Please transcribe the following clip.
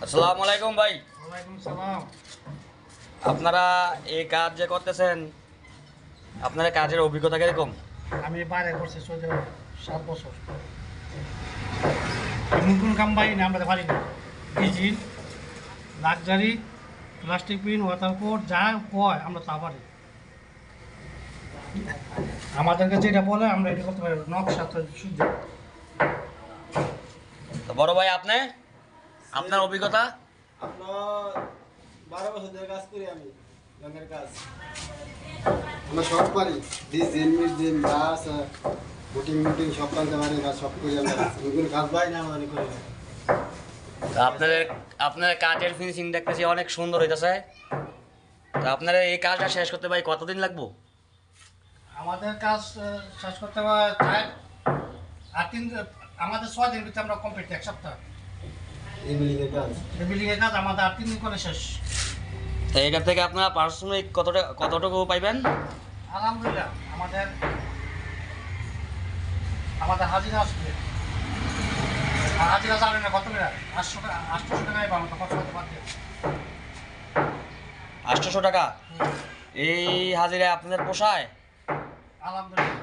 আসসালামু আলাইকুম ভাই। ওয়ালাইকুম সালাম। আপনারা এই কাজ যে করতেছেন, আপনার কাজের অভিজ্ঞতা কিরকম? আমি বাইরে করছি সৌদি আরবে 7 বছর। এমন কোনো কাম পাই না আমরা পারি না। Diesel, luxury, plastic pin, water coat যা কয় আমরা তা পারি। আমাদেরকে যেটা বলে আমরা এটা করতে পারি, নকশা তো শুদ্ধ। তো বড় ভাই আপনি, আপনার অভিজ্ঞতা? আপনার 12 বছর ধরে কাজ করি আমি রঙের কাজ। আমরা সব পারি, ডিজাইন মিডিয়াম যা আছে বুটিং মিটিং সব কাজে পারি, কাজ সব করি আমরা। কোনো কাজ পাই না আমাদের করি না। তো আপনাদের আপনার কাজের ফিনিশিং দেখতেছি অনেক সুন্দর হইতেছে। তো আপনারা এই কাজটা শেষ করতে ভাই কতদিন লাগবো? আমাদের কাজ শেষ করতে হয় 8 দিন, আমাদের 6 দিন ভিতরে আমরা কমপ্লিট, 1 সপ্তাহ। এই বিল্ডিংয়ের কাজ এই বিল্ডিংয়ের কাজ আমাদের 8 দিন করে শেষ। তো এটার থেকে আপনারা পারিশ্রমিক কতটুকু পাইবেন? আলহামদুলিল্লাহ আমাদের আমাদের হাজিরা আসবে। আর হাজিরা জানেন না কত টাকা? 800 টাকায় পাবো, তো কত বাদ দিয়ে। 800 টাকা। এই হাজিরায় আপনাদের পোষায়? আলহামদুলিল্লাহ